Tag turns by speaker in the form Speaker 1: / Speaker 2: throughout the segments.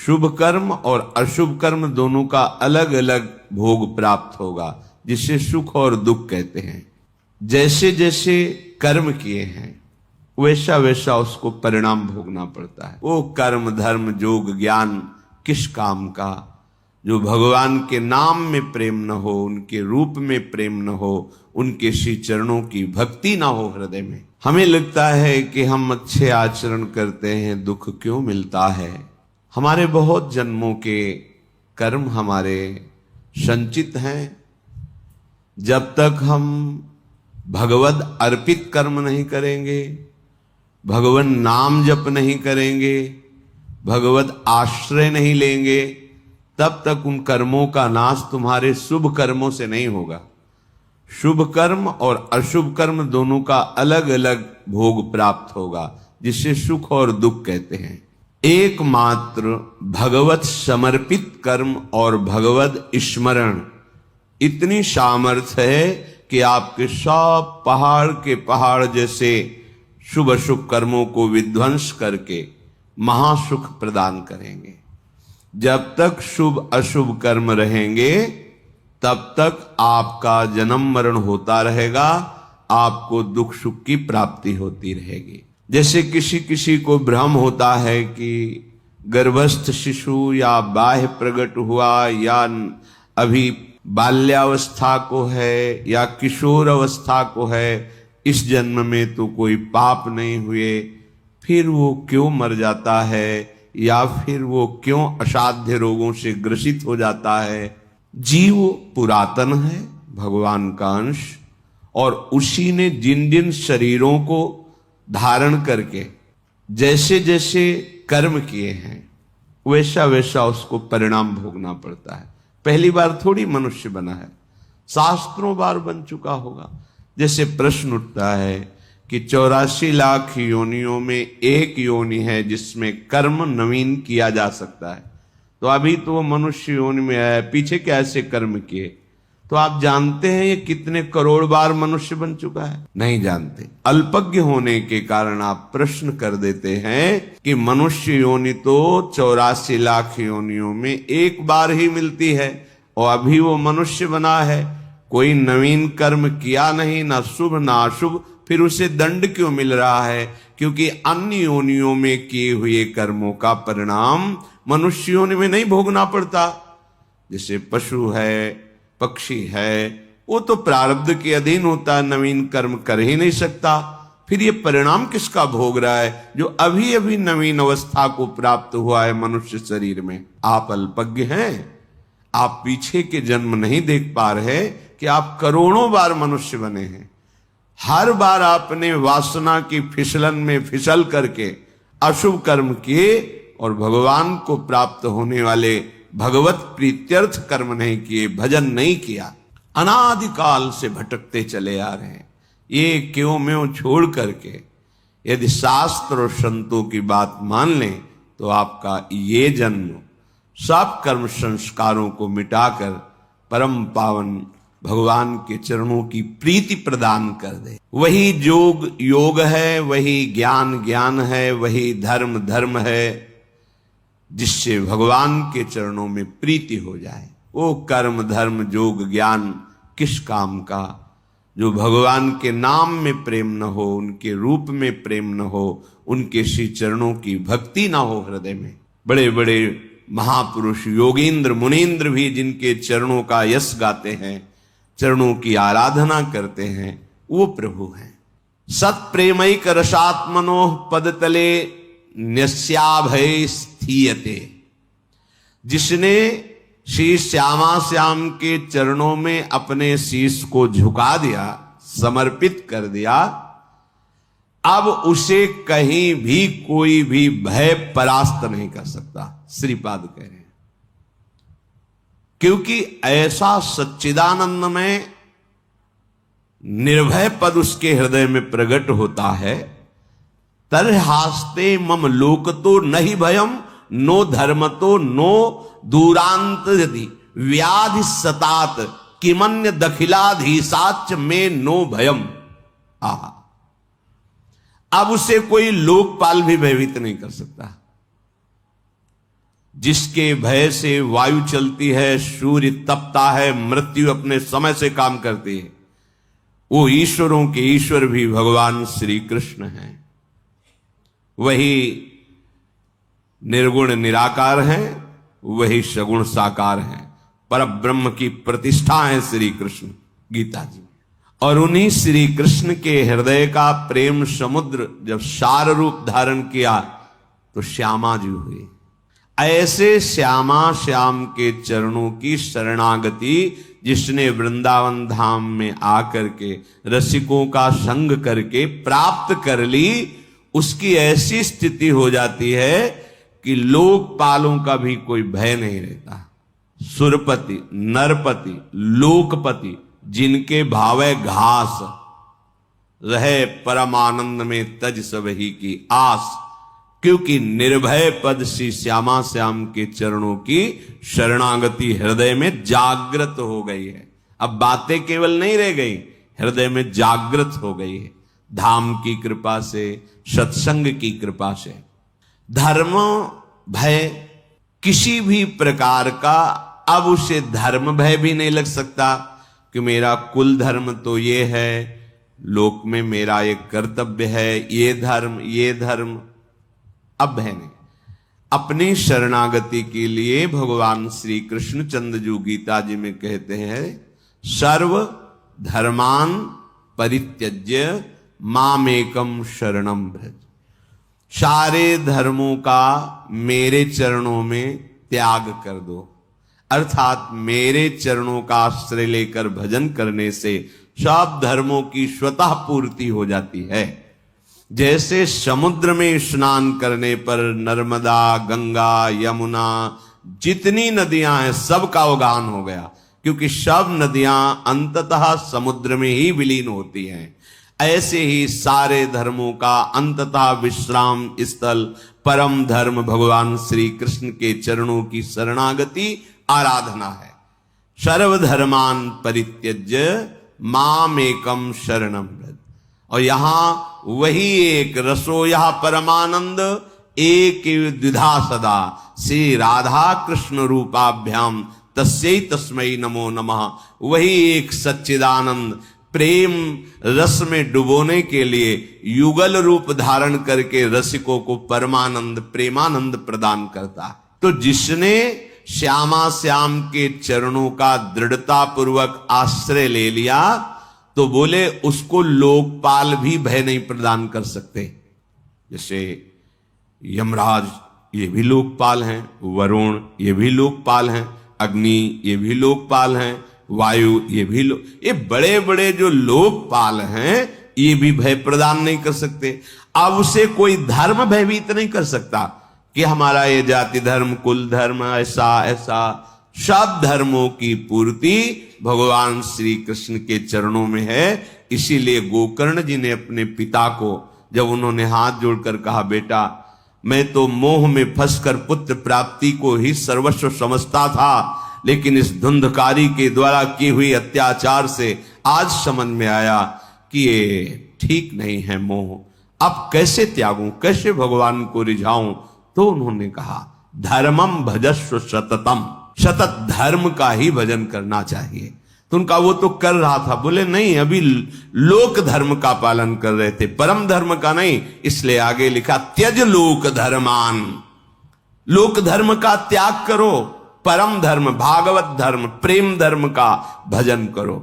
Speaker 1: शुभ कर्म और अशुभ कर्म दोनों का अलग अलग भोग प्राप्त होगा, जिसे सुख और दुख कहते हैं। जैसे जैसे कर्म किए हैं वैसा वैसा उसको परिणाम भोगना पड़ता है। वो कर्म धर्म योग ज्ञान किस काम का, जो भगवान के नाम में प्रेम न हो, उनके रूप में प्रेम न हो, उनके श्री चरणों की भक्ति ना हो हृदय में। हमें लगता है कि हम अच्छे आचरण करते हैं, दुख क्यों मिलता है? हमारे बहुत जन्मों के कर्म हमारे संचित हैं। जब तक हम भगवद अर्पित कर्म नहीं करेंगे, भगवान नाम जप नहीं करेंगे, भगवत आश्रय नहीं लेंगे, तब तक उन कर्मों का नाश तुम्हारे शुभ कर्मों से नहीं होगा। शुभ कर्म और अशुभ कर्म दोनों का अलग अलग भोग प्राप्त होगा, जिसे सुख और दुख कहते हैं। एकमात्र भगवत समर्पित कर्म और भगवत स्मरण इतनी सामर्थ्य है कि आपके सब पहाड़ के पहाड़ जैसे शुभ अशुभ कर्मों को विध्वंस करके महासुख प्रदान करेंगे। जब तक शुभ अशुभ कर्म रहेंगे तब तक आपका जन्म मरण होता रहेगा, आपको दुख सुख की प्राप्ति होती रहेगी। जैसे किसी किसी को भ्रम होता है कि गर्भस्थ शिशु या बाह्य प्रकट हुआ या अभी बाल्यावस्था को है या किशोर अवस्था को है, इस जन्म में तो कोई पाप नहीं हुए, फिर वो क्यों मर जाता है या फिर वो क्यों असाध्य रोगों से ग्रसित हो जाता है? जीव पुरातन है, भगवान का अंश, और उसी ने जिन जिन शरीरों को धारण करके जैसे जैसे कर्म किए हैं वैसा वैसा उसको परिणाम भोगना पड़ता है। पहली बार थोड़ी मनुष्य बना है, शास्त्रों बार बन चुका होगा। जैसे प्रश्न उठता है कि 84 लाख योनियों में एक योनि है जिसमें कर्म नवीन किया जा सकता है, तो अभी तो वो मनुष्य योनि में है, पीछे क्या ऐसे कर्म किए? तो आप जानते हैं ये कितने करोड़ बार मनुष्य बन चुका है? नहीं जानते। अल्पज्ञ होने के कारण आप प्रश्न कर देते हैं कि मनुष्य योनि तो 84 लाख योनियों में एक बार ही मिलती है और अभी वो मनुष्य बना है, कोई नवीन कर्म किया नहीं, ना शुभ ना अशुभ, फिर उसे दंड क्यों मिल रहा है? क्योंकि अन्य योनियों में किए हुए कर्मों का परिणाम मनुष्य योनि में नहीं भोगना पड़ता। जैसे पशु है, पक्षी है, वो तो प्रारब्ध के अधीन होता है, नवीन कर्म कर ही नहीं सकता, फिर ये परिणाम किसका भोग रहा है जो अभी अभी नवीन अवस्था को प्राप्त हुआ है मनुष्य शरीर में? आप अल्पज्ञ हैं, आप पीछे के जन्म नहीं देख पा रहे कि आप करोड़ों बार मनुष्य बने हैं। हर बार आपने वासना की फिसलन में फिसल करके अशुभ कर्म किए और भगवान को प्राप्त होने वाले भगवत प्रीत्यर्थ कर्म नहीं किए, भजन नहीं किया, अनादिकाल से भटकते चले आ रहे हैं। ये क्यों म्यों छोड़ करके यदि शास्त्र और संतों की बात मान लें तो आपका ये जन्म सब कर्म संस्कारों को मिटाकर परम पावन भगवान के चरणों की प्रीति प्रदान कर दे। वही योग योग है, वही ज्ञान ज्ञान है, वही धर्म धर्म है, जिससे भगवान के चरणों में प्रीति हो जाए। वो कर्म धर्म योग ज्ञान किस काम का, जो भगवान के नाम में प्रेम न हो, उनके रूप में प्रेम न हो, उनके श्री चरणों की भक्ति ना हो हृदय में। बड़े बड़े महापुरुष योगींद्र मुनींद्र भी जिनके चरणों का यश गाते हैं, चरणों की आराधना करते हैं, वो प्रभु हैं। सत प्रेमैक रसात्मनो पदतले न्यस्याभय स्थीयते। जिसने श्री श्यामा श्याम के चरणों में अपने शीश को झुका दिया, समर्पित कर दिया, अब उसे कहीं भी कोई भी भय परास्त नहीं कर सकता, श्रीपाद कह रहे हैं। क्योंकि ऐसा सच्चिदानंद में निर्भय पद उसके हृदय में प्रकट होता है। तरहास्ते मम लोक तो नहीं भयम, नो धर्म तो नो दूरांत यदि व्याधि सतात किमन्य दखिलाधीसाच में नो भयम। आहा, अब उसे कोई लोकपाल भी भयभीत नहीं कर सकता। जिसके भय से वायु चलती है, सूर्य तपता है, मृत्यु अपने समय से काम करती है, वो ईश्वरों के ईश्वर भी भगवान श्री कृष्ण हैं। वही निर्गुण निराकार हैं, वही सगुण साकार हैं, पर ब्रह्म की प्रतिष्ठा है श्री कृष्ण गीता जी। और उन्हीं श्री कृष्ण के हृदय का प्रेम समुद्र जब सार रूप धारण किया तो श्यामा जी हुई। ऐसे श्यामा श्याम के चरणों की शरणागति जिसने वृंदावन धाम में आकर के रसिकों का संग करके प्राप्त कर ली, उसकी ऐसी स्थिति हो जाती है कि लोकपालों का भी कोई भय नहीं रहता। सुरपति, नरपति, लोकपति, जिनके भावे घास रहे परमानंद में तज सबही की आस, क्योंकि निर्भय पद श्री श्यामा श्याम के चरणों की शरणागति हृदय में जागृत हो गई है। अब बातें केवल नहीं रह गई, हृदय में जागृत हो गई है धाम की कृपा से, सत्संग की कृपा से। धर्म भय किसी भी प्रकार का अब उसे धर्म भय भी नहीं लग सकता कि मेरा कुल धर्म तो ये है, लोक में मेरा एक कर्तव्य है, ये धर्म अब है नहीं। अपनी शरणागति के लिए भगवान श्री कृष्ण चंद्रजू गीता जी में कहते हैं, सर्व धर्मान परित्यज्य मामेकम शरणम व्रज। सारे धर्मों का मेरे चरणों में त्याग कर दो, अर्थात मेरे चरणों का आश्रय लेकर भजन करने से सब धर्मों की स्वतः पूर्ति हो जाती है। जैसे समुद्र में स्नान करने पर नर्मदा, गंगा, यमुना, जितनी नदियां हैं सबका अवगाहन हो गया, क्योंकि सब नदियां अंततः समुद्र में ही विलीन होती हैं। ऐसे ही सारे धर्मों का अंततः विश्राम स्थल परम धर्म भगवान श्री कृष्ण के चरणों की शरणागति आराधना है। सर्वधर्मान परित्यज्य मामेकम शरणम व्रज। और यहां वही एक रसोया परमानंद एक द्विधा सदा श्री राधा कृष्ण रूपाभ्याम तस्यै तस्मै नमो नमः। वही एक सच्चिदानंद प्रेम रस में डुबोने के लिए युगल रूप धारण करके रसिकों को परमानंद प्रेमानंद प्रदान करता। तो जिसने श्यामा श्याम के चरणों का दृढ़ता पूर्वक आश्रय ले लिया तो बोले उसको लोकपाल भी भय नहीं प्रदान कर सकते। जैसे यमराज ये भी लोकपाल हैं, वरुण ये भी लोकपाल हैं, अग्नि ये भी लोकपाल हैं, वायु ये भी ये बड़े बड़े जो लोकपाल हैं ये भी भय प्रदान नहीं कर सकते। अब उसे कोई धर्म भयभीत नहीं कर सकता कि हमारा ये जाति धर्म, कुल धर्म, ऐसा सब धर्मों की पूर्ति भगवान श्री कृष्ण के चरणों में है। इसीलिए गोकर्ण जी ने अपने पिता को जब उन्होंने हाथ जोड़कर कहा, बेटा मैं तो मोह में फंसकर पुत्र प्राप्ति को ही सर्वस्व समझता था, लेकिन इस धुंधकारी के द्वारा की हुई अत्याचार से आज समझ में आया कि ये ठीक नहीं है मोह, अब कैसे त्यागूं, कैसे भगवान को रिझाऊं। तो उन्होंने कहा धर्मम भजस्व सततम, सतत धर्म का ही भजन करना चाहिए। तो उनका वो तो कर रहा था, बोले नहीं अभी लोक धर्म का पालन कर रहे थे, परम धर्म का नहीं। इसलिए आगे लिखा त्यज लोक धर्मान, लोक धर्म का त्याग करो, परम धर्म भागवत धर्म प्रेम धर्म का भजन करो।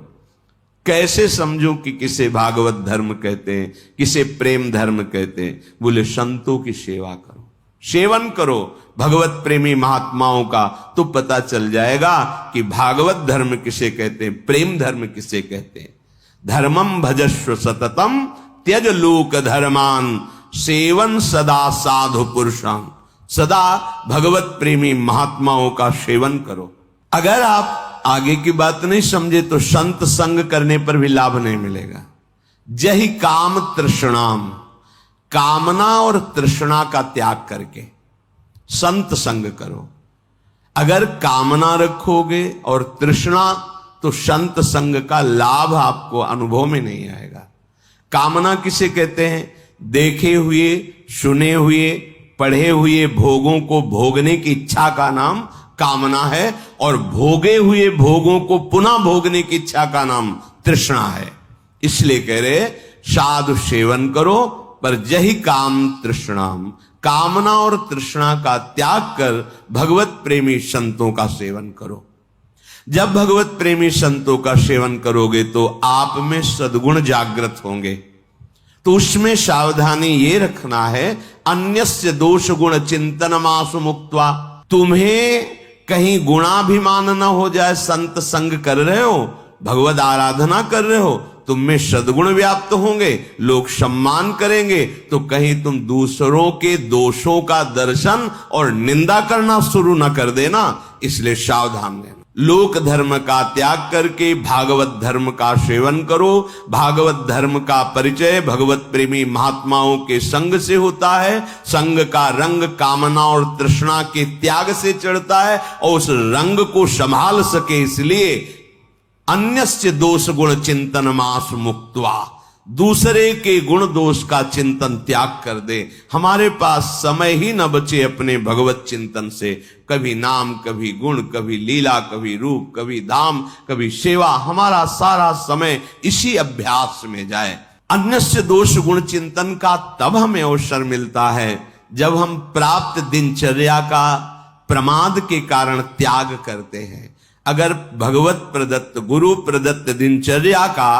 Speaker 1: कैसे समझो कि किसे भागवत धर्म कहते हैं, किसे प्रेम धर्म कहते हैं? बोले संतों की सेवा करो, सेवन करो भगवत प्रेमी महात्माओं का, तो पता चल जाएगा कि भागवत धर्म किसे कहते हैं, प्रेम धर्म किसे कहते हैं। धर्मम भजस्व सततम त्यज लोक धर्मान सेवन सदा साधु पुरुषां, सदा भगवत प्रेमी महात्माओं का सेवन करो। अगर आप आगे की बात नहीं समझे तो संत संग करने पर भी लाभ नहीं मिलेगा। जहि काम तृष्णाम, कामना और तृष्णा का त्याग करके संत संग करो। अगर कामना रखोगे और तृष्णा तो संत संग का लाभ आपको अनुभव में नहीं आएगा। कामना किसे कहते हैं? देखे हुए, सुने हुए, पढ़े हुए भोगों को भोगने की इच्छा का नाम कामना है, और भोगे हुए भोगों को पुनः भोगने की इच्छा का नाम तृष्णा है। इसलिए कह रहे साधु सेवन करो पर जही काम तृष्णाम, कामना और तृष्णा का त्याग कर भगवत प्रेमी संतों का सेवन करो। जब भगवत प्रेमी संतों का सेवन करोगे तो आप में सद्गुण जागृत होंगे। तो उसमें सावधानी ये रखना है, अन्यस्य दोष गुण चिंतनमासु मुक्त्वा, तुम्हें कहीं गुणाभिमान न हो जाए। संत संग कर रहे हो, भगवत आराधना कर रहे हो, तुम में सद्गुण व्याप्त होंगे, लोग सम्मान करेंगे, तो कहीं तुम दूसरों के दोषों का दर्शन और निंदा करना शुरू न कर देना। इसलिए सावधान रहना। लोक धर्म का त्याग करके भागवत धर्म का सेवन करो। भागवत धर्म का परिचय भगवत प्रेमी महात्माओं के संग से होता है। संग का रंग कामना और तृष्णा के त्याग से चढ़ता है, और उस रंग को संभाल सके इसलिए अन्यस्य दोष गुण चिंतन मास मुक्त्वा, दूसरे के गुण दोष का चिंतन त्याग कर दे। हमारे पास समय ही न बचे अपने भगवत चिंतन से। कभी नाम, कभी गुण, कभी लीला, कभी रूप, कभी धाम, कभी सेवा, हमारा सारा समय इसी अभ्यास में जाए। अन्यस्य दोष गुण चिंतन का तब हमें अवसर मिलता है जब हम प्राप्त दिनचर्या का प्रमाद के कारण त्याग करते हैं। अगर भगवत प्रदत्त गुरु प्रदत्त दिनचर्या का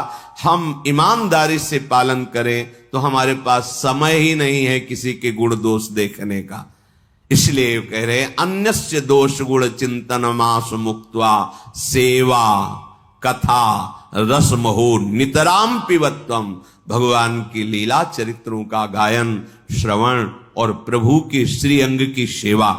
Speaker 1: हम ईमानदारी से पालन करें तो हमारे पास समय ही नहीं है किसी के गुण दोष देखने का। इसलिए कह रहे अन्यस्य दोष गुण चिंतन मास मुक्त्वा सेवा कथा रसमहो नितराम पिबत्वम, भगवान की लीला चरित्रों का गायन श्रवण और प्रभु के श्री अंग की सेवा।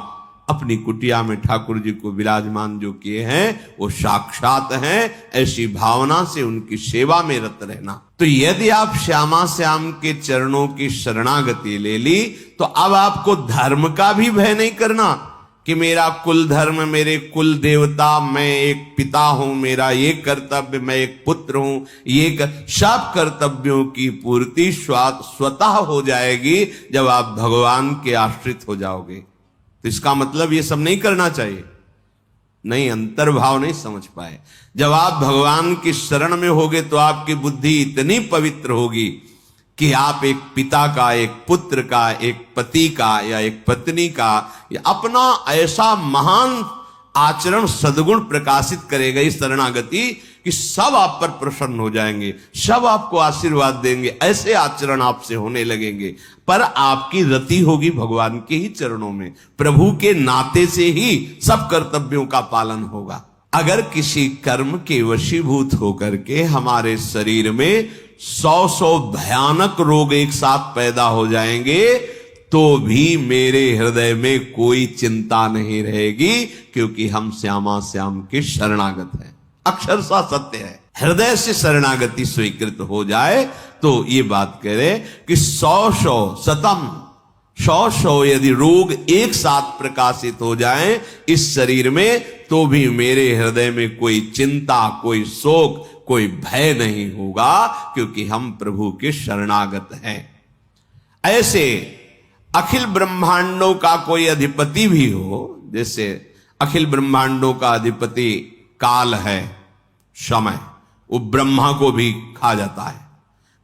Speaker 1: अपनी कुटिया में ठाकुर जी को विराजमान जो किए हैं वो साक्षात हैं, ऐसी भावना से उनकी सेवा में रत रहना। तो यदि आप श्यामा श्याम के चरणों की शरणागति ले ली तो अब आपको धर्म का भी भय नहीं करना कि मेरा कुल धर्म, मेरे कुल देवता, मैं एक पिता हूं, मेरा ये कर्तव्य, मैं एक पुत्र हूं, सब कर्तव्यों की पूर्ति स्वतः हो जाएगी जब आप भगवान के आश्रित हो जाओगे। तो इसका मतलब ये सब नहीं करना चाहिए, नहीं, अंतर्भाव नहीं समझ पाए। जब आप भगवान की शरण में होगे तो आपकी बुद्धि इतनी पवित्र होगी कि आप एक पिता का, एक पुत्र का, एक पति का या एक पत्नी का या अपना ऐसा महान आचरण सद्गुण प्रकाशित करेगा इस शरणागति कि सब आप पर प्रसन्न हो जाएंगे, सब आपको आशीर्वाद देंगे, ऐसे आचरण आपसे होने लगेंगे। पर आपकी रति होगी भगवान के ही चरणों में, प्रभु के नाते से ही सब कर्तव्यों का पालन होगा। अगर किसी कर्म के वशीभूत होकर के हमारे शरीर में 100 भयानक रोग एक साथ पैदा हो जाएंगे तो भी मेरे हृदय में कोई चिंता नहीं रहेगी, क्योंकि हम श्यामा श्याम के शरणागत हैं। अक्षरशः सत्य है। हृदय से शरणागति स्वीकृत हो जाए तो ये बात कह रहे कि 100 यदि रोग एक साथ प्रकाशित हो जाएं इस शरीर में तो भी मेरे हृदय में कोई चिंता, कोई शोक, कोई भय नहीं होगा, क्योंकि हम प्रभु के शरणागत हैं। ऐसे अखिल ब्रह्मांडों का कोई अधिपति भी हो, जैसे अखिल ब्रह्मांडों का अधिपति काल है, समय, वो ब्रह्मा को भी खा जाता है।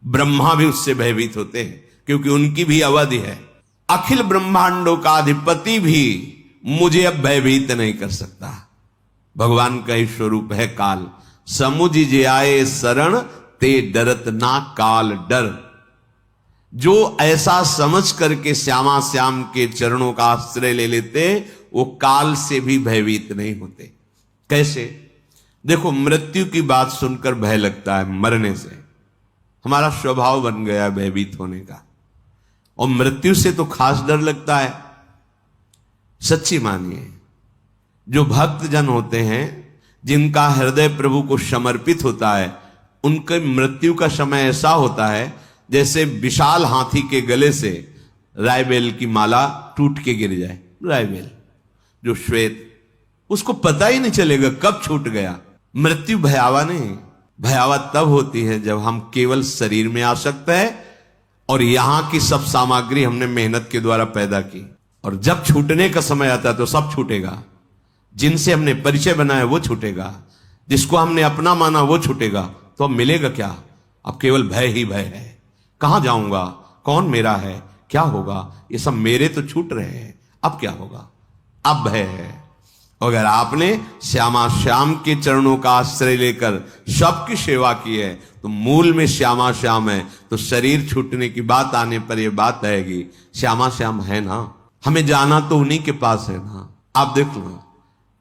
Speaker 1: ब्रह्मा भी उससे भयभीत होते हैं क्योंकि उनकी भी अवधि है। अखिल ब्रह्मांडों का अधिपति भी मुझे अब भयभीत नहीं कर सकता। भगवान का ही स्वरूप है काल। समुझ जे आए शरण ते डरत ना काल डर। जो ऐसा समझ करके श्यामा श्याम के चरणों का आश्रय ले लेते वो काल से भी भयभीत नहीं होते। कैसे? देखो, मृत्यु की बात सुनकर भय लगता है, मरने से हमारा स्वभाव बन गया भयभीत होने का, और मृत्यु से तो खास डर लगता है। सच्ची मानिए, जो भक्त जन होते हैं जिनका हृदय प्रभु को समर्पित होता है, उनके मृत्यु का समय ऐसा होता है जैसे विशाल हाथी के गले से रायबेल की माला टूट के गिर जाए। रायबेल जो श्वेत, उसको पता ही नहीं चलेगा कब छूट गया। मृत्यु भयावा नहीं, भयावा तब होती है जब हम केवल शरीर में आसक्त है और यहां की सब सामग्री हमने मेहनत के द्वारा पैदा की। और जब छूटने का समय आता है तो सब छूटेगा। जिनसे हमने परिचय बनाया वो छूटेगा, जिसको हमने अपना माना वो छूटेगा। तो अब मिलेगा क्या? अब केवल भय ही भय है। कहां जाऊंगा, कौन मेरा है, क्या होगा, ये सब मेरे तो छूट रहे हैं, अब क्या होगा? अब भय है। अगर आपने श्यामा श्याम के चरणों का आश्रय लेकर सबकी सेवा की है तो मूल में श्यामा श्याम है, तो शरीर छूटने की बात आने पर यह बात आएगी, श्यामा श्याम है ना, हमें जाना तो उन्हीं के पास है ना। आप देख लो,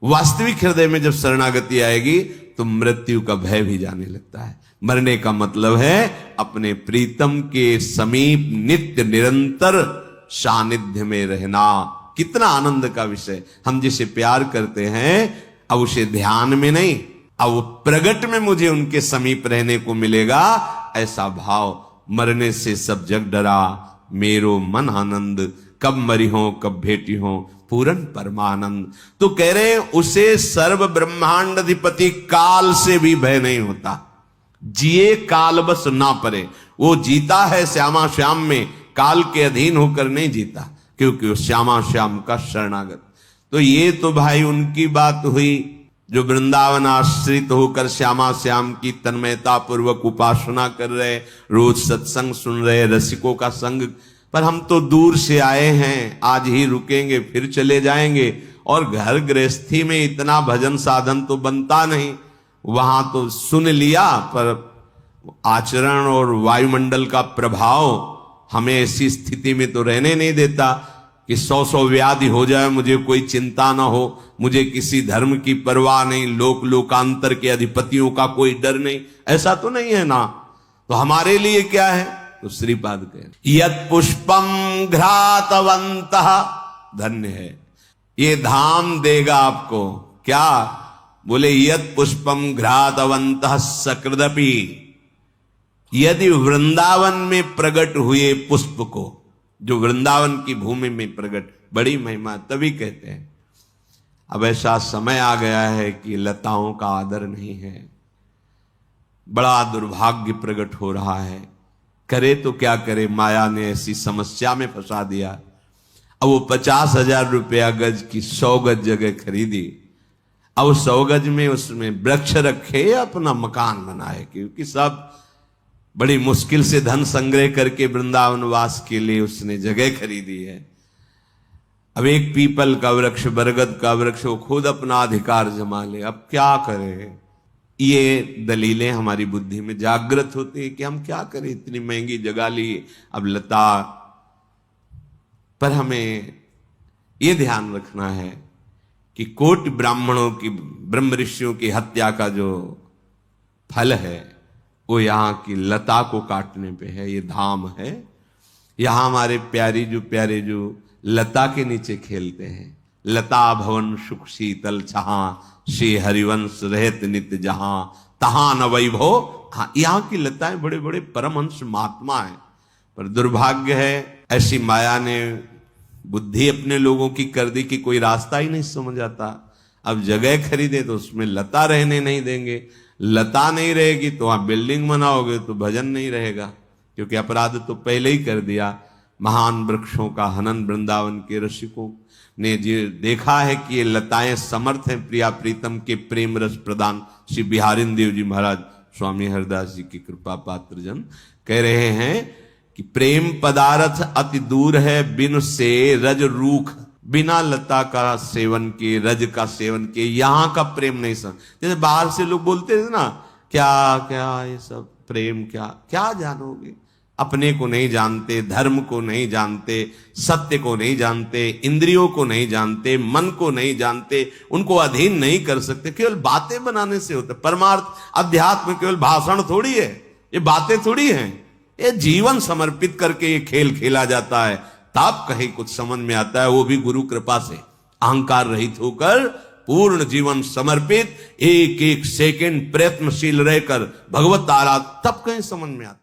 Speaker 1: वास्तविक हृदय में जब शरणागति आएगी तो मृत्यु का भय भी जाने लगता है। मरने का मतलब है अपने प्रीतम के समीप नित्य निरंतर सानिध्य में रहना। कितना आनंद का विषय। हम जिसे प्यार करते हैं अब उसे ध्यान में नहीं, अब प्रगट में मुझे उनके समीप रहने को मिलेगा, ऐसा भाव। मरने से सब जग डरा, मेरो मन आनंद, कब मरी हो कब भेटी हो पूरन परमानंद। तो कह रहे हैं उसे सर्व ब्रह्मांड अधिपति काल से भी भय नहीं होता। जिए काल बस ना परे। वो जीता है श्यामा श्याम में, काल के अधीन होकर नहीं जीता, क्योंकि वो श्यामा श्याम का शरणागत। तो ये तो भाई उनकी बात हुई जो वृंदावन आश्रित होकर श्यामा श्याम की तन्मयता पूर्वक उपासना कर रहे, रोज सत्संग सुन रहे, रसिकों का संग। पर हम तो दूर से आए हैं, आज ही रुकेंगे फिर चले जाएंगे, और घर गृहस्थी में इतना भजन साधन तो बनता नहीं। वहां तो सुन लिया, पर आचरण और वायुमंडल का प्रभाव हमें ऐसी स्थिति में तो रहने नहीं देता कि 100 व्याधि हो जाए, मुझे कोई चिंता ना हो, मुझे किसी धर्म की परवाह नहीं, लोकांतर के अधिपतियों का कोई डर नहीं, ऐसा तो नहीं है ना। तो हमारे लिए क्या है? तो श्रीपाद कह यत पुष्पम घ्रातवंतः, धन्य है ये धाम देगा आपको। क्या बोले? यत पुष्पम घ्रातवंतः सकृदपि, यदि वृंदावन में प्रकट हुए पुष्प को, जो वृंदावन की भूमि में प्रकट, बड़ी महिमा, तभी कहते हैं। अब ऐसा समय आ गया है कि लताओं का आदर नहीं है, बड़ा दुर्भाग्य प्रकट हो रहा है। करे तो क्या करे, माया ने ऐसी समस्या में फंसा दिया। अब वो 50,000 रुपया गज की 100 गज जगह खरीदी, अब 100 गज में उसमें वृक्ष रखे, अपना मकान बनाए, क्योंकि सब बड़ी मुश्किल से धन संग्रह करके वृंदावन वास के लिए उसने जगह खरीदी है। अब एक पीपल का वृक्ष, बरगद का वृक्ष, वो खुद अपना अधिकार जमा ले, अब क्या करे? ये दलीलें हमारी बुद्धि में जागृत होती है कि हम क्या करें, इतनी महंगी जगह ली, अब लता। पर हमें ये ध्यान रखना है कि कोटि ब्राह्मणों की, ब्रह्म ऋषियों की हत्या का जो फल है वो यहाँ की लता को काटने पे है। ये धाम है। यहाँ हमारे प्यारे जो लता के नीचे खेलते हैं, लता भवन सुख शीतल छहा, श्री हरिवंश रहत नित्य जहां, तहां न वैभव। हाँ, यहाँ की लताएं बड़े बड़े परमहंस महात्मा है, पर दुर्भाग्य है ऐसी माया ने बुद्धि अपने लोगों की कर दी कि कोई रास्ता ही नहीं समझ आता। अब जगह खरीदे तो उसमें लता रहने नहीं देंगे, लता नहीं रहेगी तो वहां बिल्डिंग बनाओगे तो भजन नहीं रहेगा, क्योंकि अपराध तो पहले ही कर दिया। महान वृक्षों का हनन वृंदावन के रसिकों ने जो देखा है कि ये लताएं समर्थ हैं प्रिया प्रीतम के प्रेम रस प्रदान। श्री बिहारिन देव जी महाराज स्वामी हरदास जी की कृपा पात्र जन कह रहे हैं कि प्रेम पदार्थ अति दूर है बिन से रज रूख, बिना लता का सेवन के, रज का सेवन के यहाँ का प्रेम नहीं समझ। जैसे बाहर से लोग बोलते थे ना, क्या क्या ये सब प्रेम, क्या क्या जानोगे, अपने को नहीं जानते, धर्म को नहीं जानते, सत्य को नहीं जानते, इंद्रियों को नहीं जानते, मन को नहीं जानते, उनको अधीन नहीं कर सकते। केवल बातें बनाने से होता है। परमार्थ अध्यात्म केवल भाषण थोड़ी है, ये बातें थोड़ी हैं, ये जीवन समर्पित करके ये खेल खेला जाता है, तब कहीं कुछ समझ में आता है, वो भी गुरु कृपा से, अहंकार रहित होकर पूर्ण जीवन समर्पित, एक एक सेकंड प्रयत्नशील रहकर भगवत आराधना, तब कहीं समझ में आता है।